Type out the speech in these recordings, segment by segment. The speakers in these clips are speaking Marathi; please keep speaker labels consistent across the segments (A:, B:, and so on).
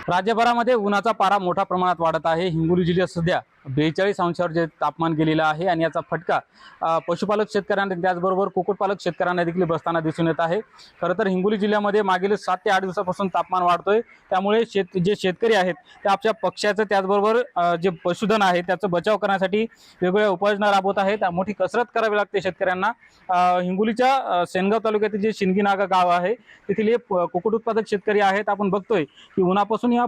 A: राज्यभरामध्ये उन्हाचा पारा मोठ्या प्रमाणात वाढत आहे। हिंगोली जिल्ह्यात सध्या 42 अंशावर जे तापमान गेलेलं आहे आणि याचा फटका पशुपालक शेतकऱ्यांना त्याचबरोबर कुक्कुटपालक शेतकऱ्यांना देखील बसताना दिसून येत आहे। खरं तर हिंगोली जिल्ह्यामध्ये मागील 7 ते 8 दिवसापासून तापमान वाढतोय, त्यामुळे जे शेतकरी आहेत ते आपल्या पक्ष्याचं त्याचबरोबर जे पशुधन आहे त्याचा बचाव करण्यासाठी वेगवेगळ्या उपाययोजना राबवत आहेत। मोठी कसरत करावी लागते शेतकऱ्यांना। हिंगोलीच्या सेनगाव तालुक्यातील जे शिंदगीनागा गाव आहे तेथील हे कुक्कुट उत्पादक शेतकरी आहेत। आपण बघतोय की उन्हापासून या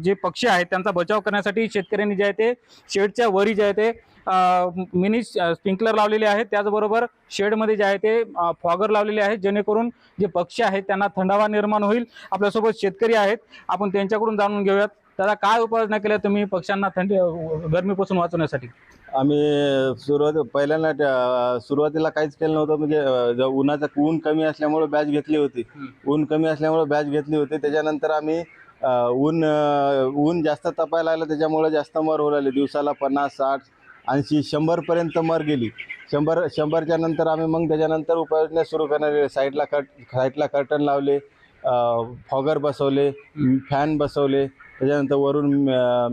A: जे पक्षी आहेत त्यांचा बचाव करण्यासाठी शेतकऱ्यांनी जे आहे ते शेडच्या वरी जे आहे ते मिनी स्प्रिंकलर लावलेले आहेत, त्याचबरोबर शेडमध्ये जे आहे ते फॉगर लावलेले आहेत, जेणेकरून जे पक्षी आहेत त्यांना थंडावा निर्माण होईल। आपल्यासोबत शेतकरी आहेत, आपण त्यांच्याकडून जाणून घेऊयात त्याला काय उपाययोजना केल्या तुम्ही पक्ष्यांना गरमीपासून वाचवण्यासाठी।
B: आम्ही सुरुवातीला काहीच केलं नव्हतं, म्हणजे ऊन कमी असल्यामुळे बॅच घेतली होती। त्याच्यानंतर आम्ही ऊन जास्त तपायला लागलं, त्याच्यामुळे जास्त मर होऊ लागले। दिवसाला 50, 60, 80, 100 पर्यंत मर गेली। 100च्या नंतर आम्ही मग त्याच्यानंतर उपाययोजना सुरू करणार। साईडला कर्टन लावले, फॉगर बसवले, फॅन बसवले, त्याच्यानंतर वरून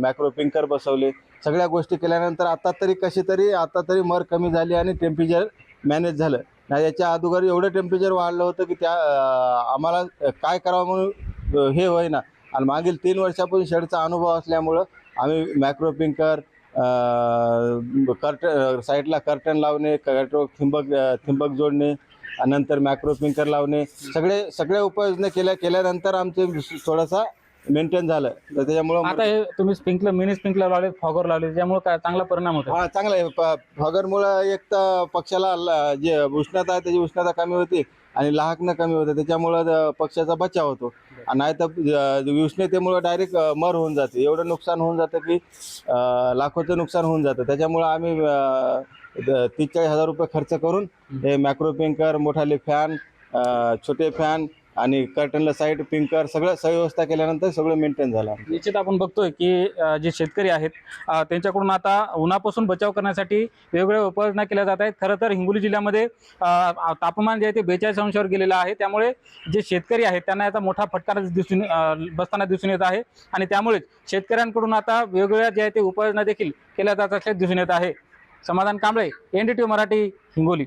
B: मॅक्रो पिंकर बसवले। सगळ्या गोष्टी केल्यानंतर आता तरी मर कमी झाली आणि टेम्परेचर मॅनेज झालं। नाही याच्या अगोदर एवढं टेम्परेचर वाढलं होतं की आम्हाला काय करावं म्हणून हे होईना। आणि मागील 3 वर्षापासून शेडचा अनुभव असल्यामुळं आम्ही मॅक्रो पिंकर, साईडला कर्टन लावणे, थिंबक जोडणे, नंतर मॅक्रो पिंकर लावणे, सगळे उपाययोजना केल्यानंतर आमचे थोडासा मेंटेन झालं। तर त्याच्यामुळं
A: आता हे तुम्ही मिनी स्प्रिंकलर लावले, फॉगर लावले, त्यामुळे काय चांगला परिणाम होतो?
B: हा, चांगला आहे। फॉगरमुळं एक तर पक्षाला जे उष्णता आहे त्याची उष्णता कमी होते आणि लहाकणं कमी होतं, त्याच्यामुळं पक्ष्याचा बचाव होतो। नाही तर उष्णतेमुळं डायरेक्ट मर होऊन जाते, एवढं नुकसान होऊन जातं की लाखोचं नुकसान होऊन जातं। त्याच्यामुळं आम्ही 30-40 हजार रुपये खर्च करून हे मॅक्रो पिंकर, मोठाले फॅन, छोटे फॅन आणि कर्टनला साईड पिंकर सगळी व्यवस्था केल्यानंतर सगळं मेंटेन झालं।
A: निश्चित आपण बघतोय की जे शेतकरी आहेत त्यांच्याकडून आता उन्हापासून बचाव करण्यासाठी वेगवेगळ्या उपाययोजना केल्या जात आहेत। खरं तर हिंगोली जिल्ह्यामध्ये तापमान जे आहे ते 42 अंशावर गेलेलं आहे, त्यामुळे जे शेतकरी आहेत त्यांना याचा मोठा फटका बसताना दिसून येत आहे आणि त्यामुळे शेतकऱ्यांकडून आता वेगवेगळ्या जे आहे ते उपाययोजना देखील केल्या जात असल्याचे दिसून येत आहे। समाधान कांबळे, NDTV मराठी, हिंगोली।